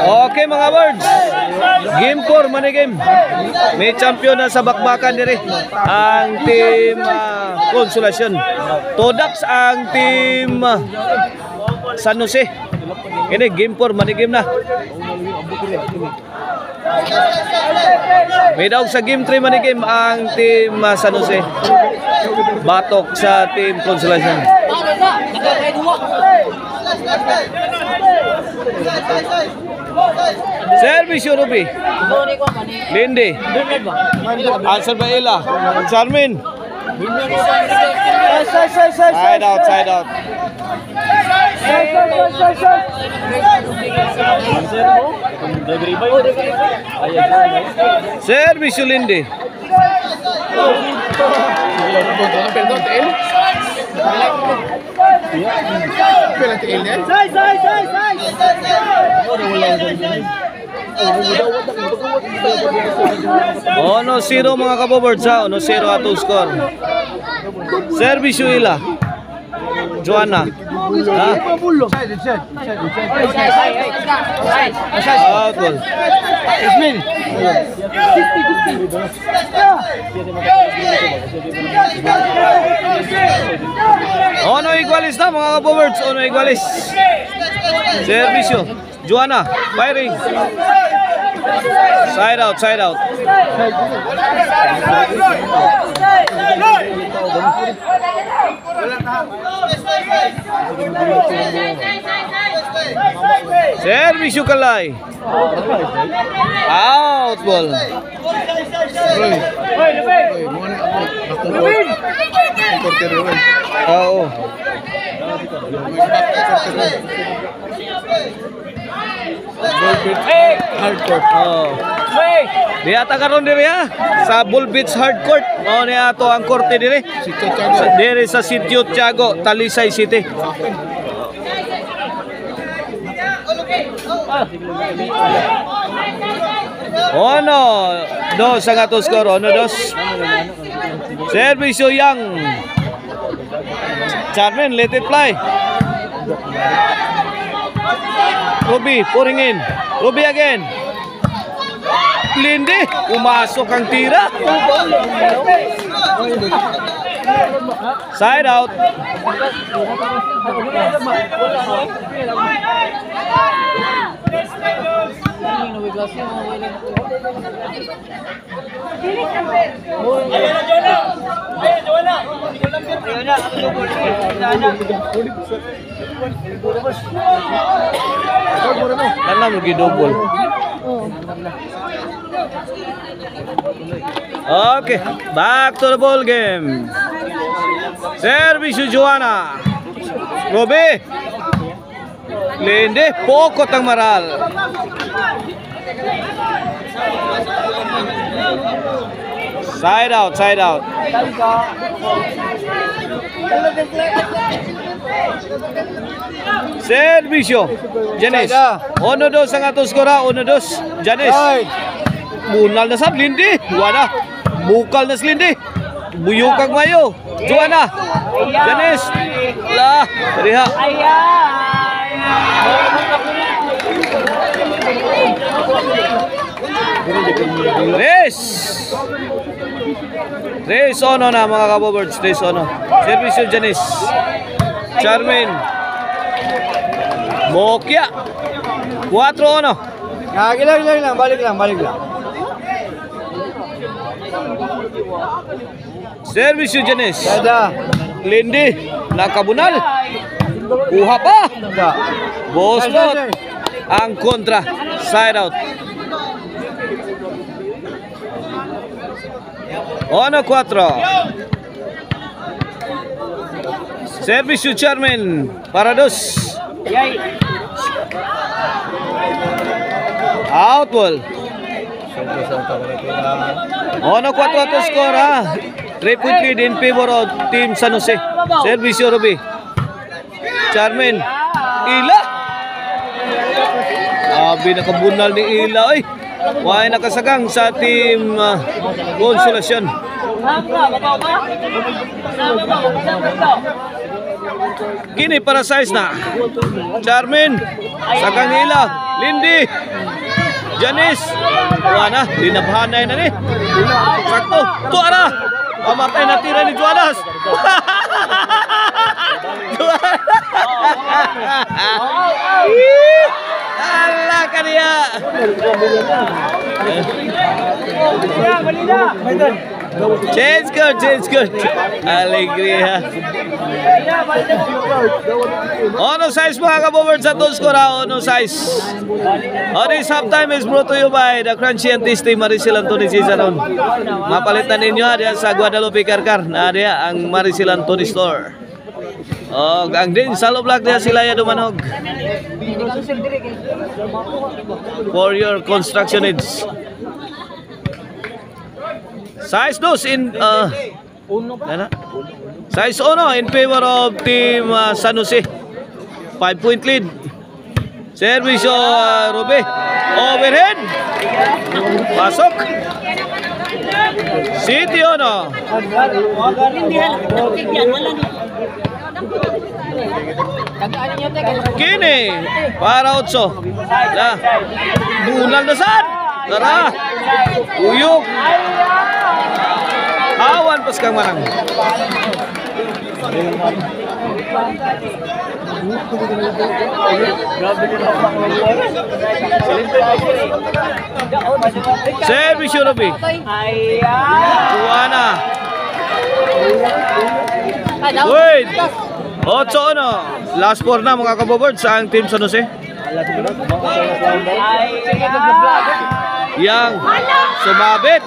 Okay mga birds, game 4 money game. May champion na sa bakbakan dire ang team Consolacion. Todax ang team San Jose. Ini game 4 money game na. May daog sa game 3 money game ang team San Jose. Batok sa team Consolacion. Servisyo Ruby. Lindy. Answer ba Ila? Charmin. Side out, side out. Servisyo Lindy. Ono 0 mga kabobards ha. Ono 0 atong score. Servisyo Ila. Joanna. Out ball. Ono igualis na mga kabobards. Ono igualis. Servisyo Joanna. Firing. Side out, side out. Servisyo Kalay. Out ball. Oo. Hardcourt. Oh. Di ata karon diri ha sa Bull Beach Hardcourt. Mao ni ato ang korte diri. Diri sa Sitio Tiago, Talisay City. Ono, dos ang ato score. Ono dos. Servisyo Yang. Charmin, let it fly. Ruby, pouring in. Ruby again. Lindy, umasok ang tira. Side out. Karena lagi double. Okay, back to the ball game. Servisyo Joanna. Robe. Lende, pokot ang maral. Side out, side out. Servisyo Janice. Ono dos ang ato skora, ono dos. Janice. Bunal na sab Lindy. Wala. Bukal na si Lindy. Buyukag mayo. Joanna. Janice. La, riha. Race ono na mga kabobards. Race ono. Servisyo Janice. Charmin. Mokia. 4-1. Gilang, balik lang. Servisyo Janice. Ada. Lindy. Nakabunal. Kuha pa. Boslot. Ang kontra. Side out. Ono 4. Servisyo Charmin. Para dos. Out ball. Ono 4 to score ha. 3 lead in favor of Team San Jose. Servisyo Ruby. Charmin. Ila. Abi nakabunal ni Ila ay. Why nakasagang sa Team Consolacion. Kini para size na. Charmin. Sa Kangila. Lindy. Janice. Juana. Dinabhanay na ni. Sakto. Tuara. Pamatay na tira ni Juanas. Allah kaniya. Change good. Alegria. Ono size mga kabovers sa tools ko ra. Ono size. On this halftime is brought to you by the Crunchy and Tasty Maricel Anthony Cizaron. Mapalitan ninyo diya sa Guadalupe Carcar. Na diya ang Maricel Anthony Store. Oh, ang din sa loob lang diya sila ya dumanog. For your construction needs. Size 2 in size 1 in favor of team San Jose. 5-point lead. Service Robe. Overhead. Pasok. City ono. Kini para 8. Nah. Bunal na sad. Tara. Uyok. Awan pas kang manang. Service Robe. Juana. Wait. 8 ano. Last 4 na mga kabobard sa ang team San Jose. Yang sumabit.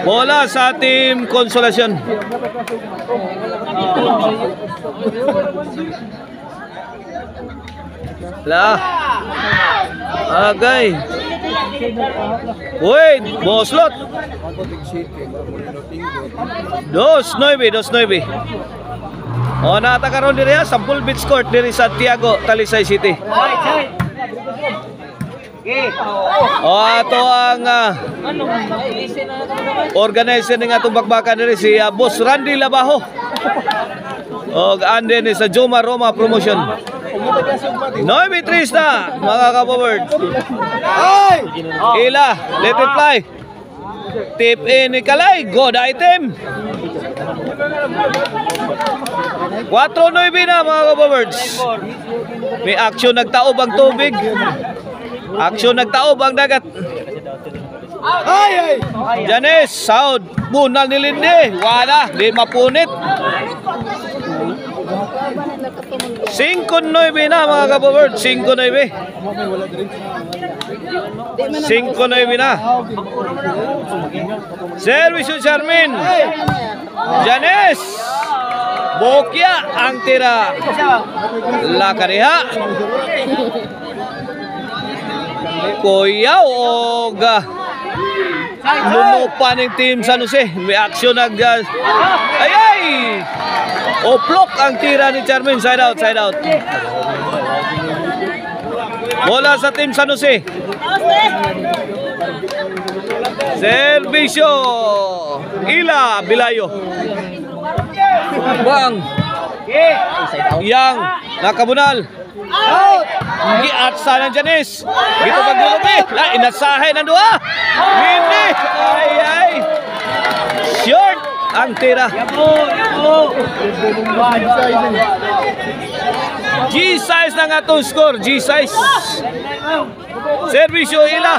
Bola sa team Consolacion. Lah. Agay. Wait, Boslot. 2-9. O natakaroon diri sa full beach court diri sa Santiago, Talisay City. O ato ang organizer ng atong bakbakan diri si Boss Randy Labajo. O ande ni sa Joma Roma Promotion. 9-3 na mga kabobard. Ila, let it fly. Tip in ni Kalay, good item. 4-9 na mga kabobirds. May action nagtaob ang tubig. Action nagtaob ang dagat. Janice, sound. Bunal ni Lindy. Wala, di mapunit. 5-9 na mga kabobirds. 5-9. 5-9 na. Service Charmin. Janice. Bokya ang tira. Lakareha. Kuyaw og lumupan ng team San Jose. May action nag ay! Oplok ang tira ni Charmin. Side out. Bola sa team San Jose. Servisyo. Ila Bilayo. Bang. Yang nakabunal. Giatsa ng Janice. Gito pagdulubi. Inasahay ng dua. Hindi. Ay. Short ang tira. G-size na nga itong score. G-size. Servisyo Ila.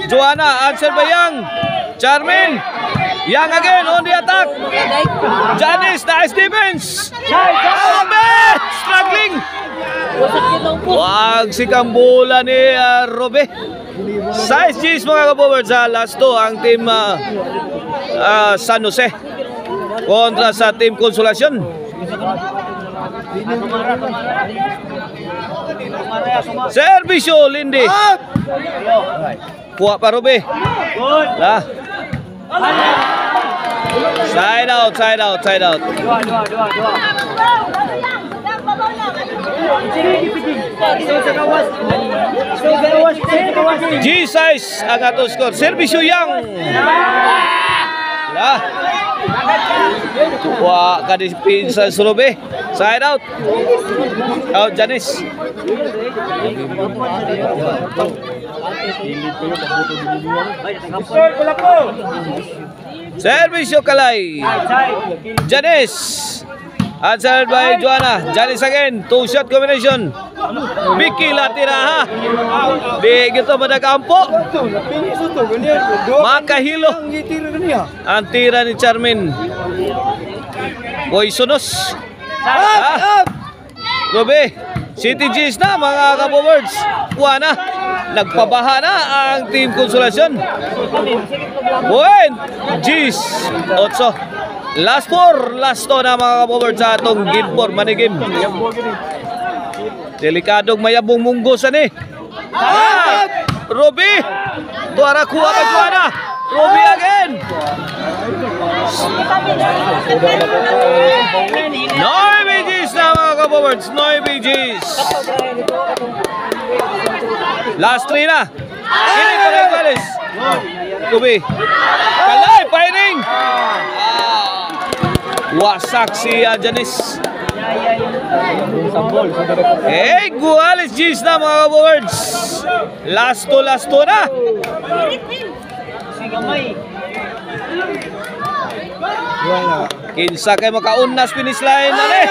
Joanna. Answer ba Yang? Charmin. Yang again on the attack. Janice, nice defense. Struggling. Wag si Kambola ni Robe. Size G's mga kabobard sa last 2 ang team San Jose kontra sa team Consolacion. Servisyo Lindy. Kuha pa Robe. Lah. Side out. G-size ang ato score. Servisyo Yang. Lah. Wah, kadipinsa Robe. Side out. Out, Janice. Servisyo Kalay. Janice. Answered by Joanna. Janice again. Two-shot combination. Vicky Latiraha. Di gitu madagampo. Makahilo. Ang tira ni Charmin. Poisonous. Gobe. City G's na mga Kabowards. Kuha na. Nagpabaha na ang Team Konsolasyon. Point. G's. 8. Last 4. Last 2 na mga Kabowards sa atong game 4. Manigim. Delikadong mayabong munggosan eh. Ruby. Tuara kuha ka Joanna. Ruby again. Noy BGs na mga Kabowards. Noy BGs. Last 3 na. Kini pa rin Gales. Ruby. Kalay. Firing. Wasak si Janice. Hey, Guales G's na mga Kabowards. Last 2 na. Kinsa kay makaunas finish line na ni.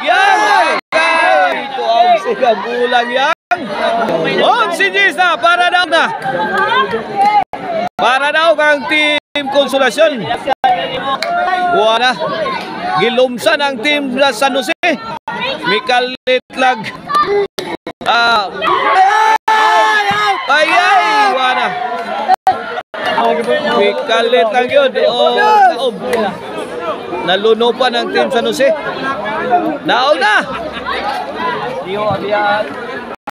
Yang. Ito ang sigang bulang yang. Si G's na para daw na. Para daw kang Team Konsolasyon. Wala. Gilumsan ang team sa San Jose. Mikalit-lag. Ay, wala. Mikalit-lag yun. Taob. Naluno pa ng team San Jose. Naog na.